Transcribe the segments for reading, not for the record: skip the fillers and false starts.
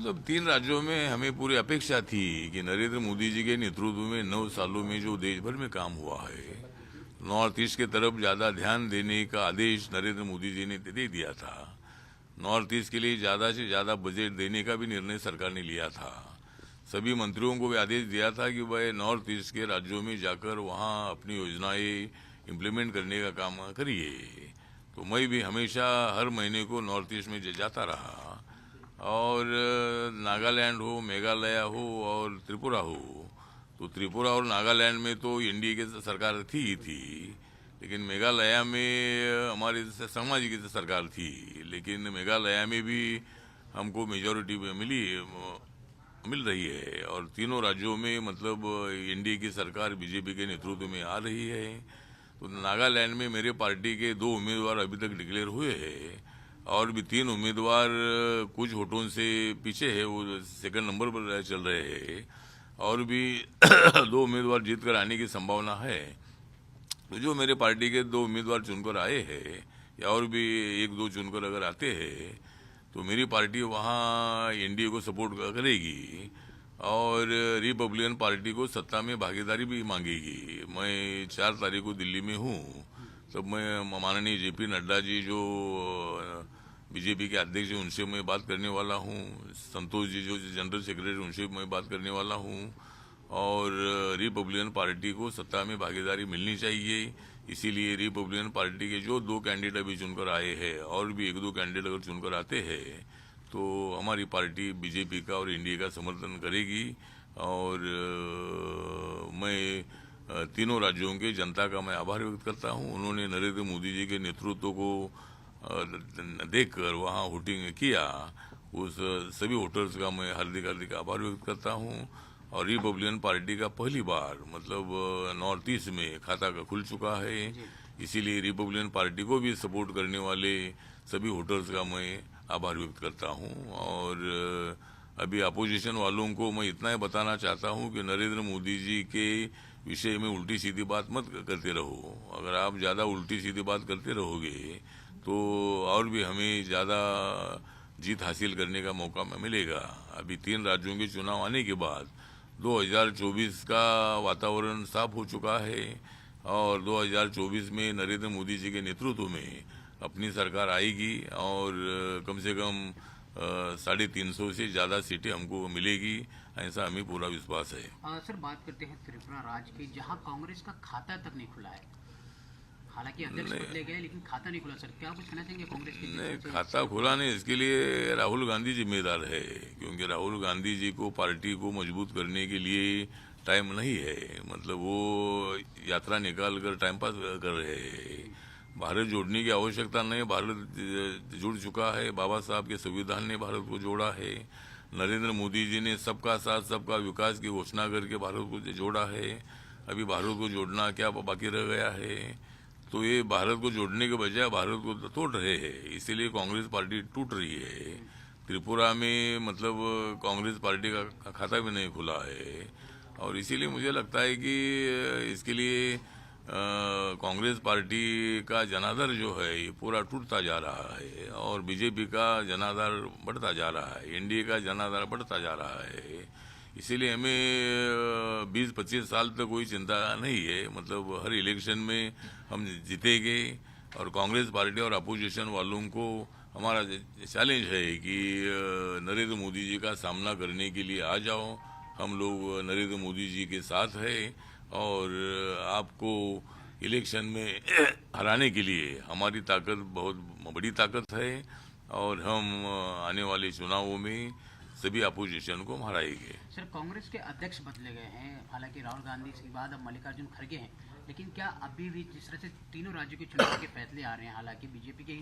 मतलब 3 राज्यों में हमें पूरी अपेक्षा थी कि नरेंद्र मोदी जी के नेतृत्व में 9 सालों में जो देश भर में काम हुआ है, नॉर्थ ईस्ट के तरफ ज्यादा ध्यान देने का आदेश नरेंद्र मोदी जी ने दे दिया था। नॉर्थ ईस्ट के लिए ज्यादा से ज्यादा बजट देने का भी निर्णय सरकार ने लिया था। सभी मंत्रियों को भी आदेश दिया था कि वह नॉर्थ ईस्ट के राज्यों में जाकर वहां अपनी योजनाएं इम्प्लीमेंट करने का काम करिए। तो मैं भी हमेशा हर महीने को नॉर्थ ईस्ट में जाता रहा, और नागालैंड हो, मेघालय हो और त्रिपुरा हो। तो त्रिपुरा और नागालैंड में तो एनडीए की सरकार थी ही थी, लेकिन मेघालय में हमारी समाज की सरकार थी। लेकिन मेघालय में भी हमको मेजोरिटी मिल रही है, और तीनों राज्यों में मतलब एनडीए की सरकार बीजेपी के नेतृत्व में आ रही है। तो नागालैंड में मेरे पार्टी के 2 उम्मीदवार अभी तक डिक्लेयर हुए हैं, और भी 3 उम्मीदवार कुछ वोटों से पीछे है, वो सेकंड नंबर पर चल रहे हैं, और भी 2 उम्मीदवार जीत कर आने की संभावना है। तो जो मेरे पार्टी के 2 उम्मीदवार चुनकर आए हैं, या और भी 1-2 चुनकर अगर आते हैं, तो मेरी पार्टी वहाँ एनडीए को सपोर्ट करेगी, और रिपब्लिकन पार्टी को सत्ता में भागीदारी भी मांगेगी। मैं 4 तारीख को दिल्ली में हूँ, तब मैं माननीय जेपी नड्डा जी जो बीजेपी के अध्यक्ष हैं उनसे मैं बात करने वाला हूँ, संतोष जी जो जनरल सेक्रेटरी उनसे मैं बात करने वाला हूँ। और रिपब्लिकन पार्टी को सत्ता में भागीदारी मिलनी चाहिए, इसीलिए रिपब्लिकन पार्टी के जो 2 कैंडिडेट अभी चुनकर आए हैं, और भी 1-2 कैंडिडेट अगर चुनकर आते हैं, तो हमारी पार्टी बीजेपी का और इंडिया का समर्थन करेगी। और मैं तीनों राज्यों के जनता का मैं आभार व्यक्त करता हूं। उन्होंने नरेंद्र मोदी जी के नेतृत्व को देखकर वहां वोटिंग किया, उस सभी वोटर्स का मैं हार्दिक हार्दिक आभार व्यक्त करता हूं। और रिपब्लिकन पार्टी का पहली बार मतलब नॉर्थ ईस्ट में खाता का खुल चुका है, इसीलिए रिपब्लिकन पार्टी को भी सपोर्ट करने वाले सभी वोटर्स का मैं आभार व्यक्त करता हूं। और अभी अपोजिशन वालों को मैं इतना ही बताना चाहता हूं कि नरेंद्र मोदी जी के विषय में उल्टी सीधी बात मत करते रहो। अगर आप ज्यादा उल्टी सीधी बात करते रहोगे तो और भी हमें ज्यादा जीत हासिल करने का मौका मिलेगा। अभी 3 राज्यों के चुनाव आने के बाद 2024 का वातावरण साफ हो चुका है, और 2024 में नरेंद्र मोदी जी के नेतृत्व में अपनी सरकार आएगी, और कम से कम 350 से ज्यादा सीटें हमको मिलेगी, ऐसा हमें पूरा विश्वास है। सर, बात करते हैं त्रिपुरा राज्य की, जहां कांग्रेस का खाता तक नहीं खुला है। हालांकि अध्यक्ष बदले गए, लेकिन खाता नहीं खुला। सर, क्या कुछ कहना चाहेंगे कांग्रेस के? नहीं, खाता खुला नहीं, इसके लिए राहुल गांधी जिम्मेदार है, क्योंकि राहुल गांधी जी को पार्टी को मजबूत करने के लिए टाइम नहीं है। मतलब वो यात्रा निकाल कर टाइम पास कर रहे हैं। भारत जोड़ने की आवश्यकता नहीं, भारत जुड़ चुका है। बाबा साहब के संविधान ने भारत को जोड़ा है। नरेंद्र मोदी जी ने सबका साथ सबका विकास की घोषणा करके भारत को जोड़ा है। अभी भारत को जोड़ना क्या बाकी रह गया है? तो ये भारत को जोड़ने के बजाय भारत को तोड़ रहे हैं, इसीलिए कांग्रेस पार्टी टूट रही है। त्रिपुरा में मतलब कांग्रेस पार्टी का खाता भी नहीं खुला है, और इसीलिए मुझे लगता है कि इसके लिए कांग्रेस पार्टी का जनाधार जो है ये पूरा टूटता जा रहा है, और बीजेपी का जनाधार बढ़ता जा रहा है, एनडीए का जनाधार बढ़ता जा रहा है। इसीलिए हमें 20-25 साल तक कोई चिंता नहीं है। मतलब हर इलेक्शन में हम जीतेंगे, और कांग्रेस पार्टी और अपोजिशन वालों को हमारा चैलेंज है कि नरेंद्र मोदी जी का सामना करने के लिए आ जाओ। हम लोग नरेंद्र मोदी जी के साथ है, और आपको इलेक्शन में हराने के लिए हमारी ताकत बहुत बड़ी ताकत है, और हम आने वाले चुनावों में सभी अपोजिशन को हराएंगे। सर, कांग्रेस के अध्यक्ष बदले गए हैं, हालांकि राहुल गांधी के बाद अब मल्लिकार्जुन खड़गे हैं, लेकिन क्या अभी भी जिस तरह से तीनों राज्यों के चुनाव के फैसले आ रहे हैं, हालांकि बीजेपी के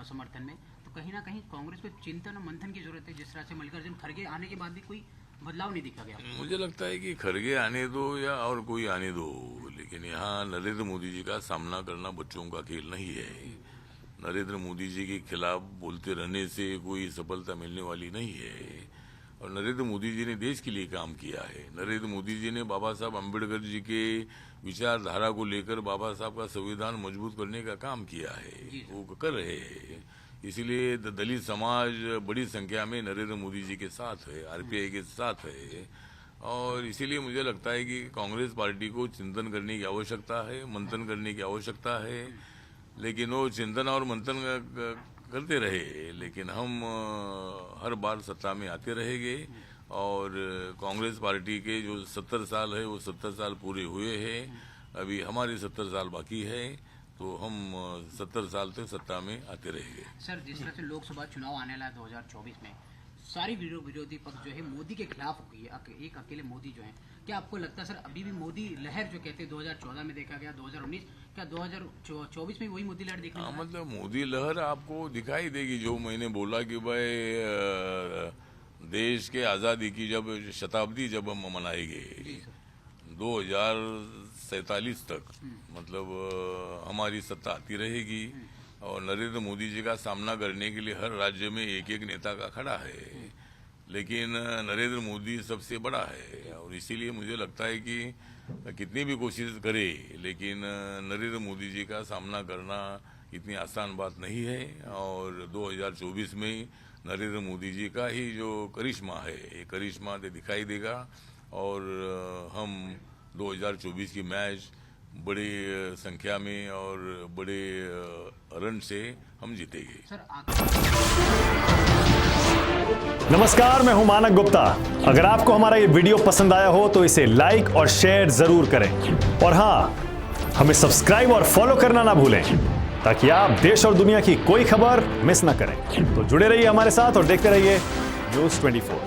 समर्थन में, तो कहीं ना कहीं कांग्रेस को चिंतन और मंथन की जरूरत है। जिस तरह से मल्लिकार्जुन खड़गे आने के बाद भी कोई बदलाव नहीं दिखा गया। मुझे लगता है कि खड़गे आने दो या और कोई आने दो, लेकिन यहाँ नरेंद्र मोदी जी का सामना करना बच्चों का खेल नहीं है। नरेंद्र मोदी जी के खिलाफ बोलते रहने से कोई सफलता मिलने वाली नहीं है, और नरेंद्र मोदी जी ने देश के लिए काम किया है। नरेंद्र मोदी जी ने बाबा साहब अम्बेडकर जी के विचारधारा को लेकर बाबा साहब का संविधान मजबूत करने का काम किया है, वो कर रहे हैं। इसीलिए दलित समाज बड़ी संख्या में नरेंद्र मोदी जी के साथ है, आरपीआई के साथ है। और इसीलिए मुझे लगता है कि कांग्रेस पार्टी को चिंतन करने की आवश्यकता है, मंथन करने की आवश्यकता है। लेकिन वो चिंतन और मंथन करते रहे, लेकिन हम हर बार सत्ता में आते रहेंगे। और कांग्रेस पार्टी के जो 70 साल है वो 70 साल पूरे हुए हैं, अभी हमारे 70 साल बाकी है, तो हम 70 साल तक सत्ता में आते रहेंगे। सर, जिस तरह से लोकसभा चुनाव आने वाला है 2024 में, सारी विरोधी पक्ष जो है मोदी के खिलाफ हो गई है, एक अकेले मोदी जो है, क्या आपको लगता है सर अभी भी मोदी लहर जो कहते हैं 2014 में देखा गया, 2019, क्या 2024 में वही मोदी लहर देखने को? मतलब मोदी लहर आपको दिखाई देगी। जो मैंने बोला कि भाई देश के आज़ादी की जब शताब्दी जब हम मनाएंगे 2047 तक, मतलब हमारी सत्ता आती रहेगी। और नरेंद्र मोदी जी का सामना करने के लिए हर राज्य में एक एक नेता का खड़ा है, लेकिन नरेंद्र मोदी सबसे बड़ा है। और इसीलिए मुझे लगता है कि कितनी भी कोशिश करे, लेकिन नरेंद्र मोदी जी का सामना करना इतनी आसान बात नहीं है। और 2024 में नरेंद्र मोदी जी का ही जो करिश्मा है, ये करिश्मा दिखाई देगा। और हम 2024 की मैच बड़ी संख्या में और बड़े रन से हम जीतेंगे। सर नमस्कार, मैं हूं मानक गुप्ता। अगर आपको हमारा ये वीडियो पसंद आया हो तो इसे लाइक और शेयर जरूर करें। और हां, हमें सब्सक्राइब और फॉलो करना ना भूलें, ताकि आप देश और दुनिया की कोई खबर मिस ना करें। तो जुड़े रहिए हमारे साथ और देखते रहिए न्यूज़ 24।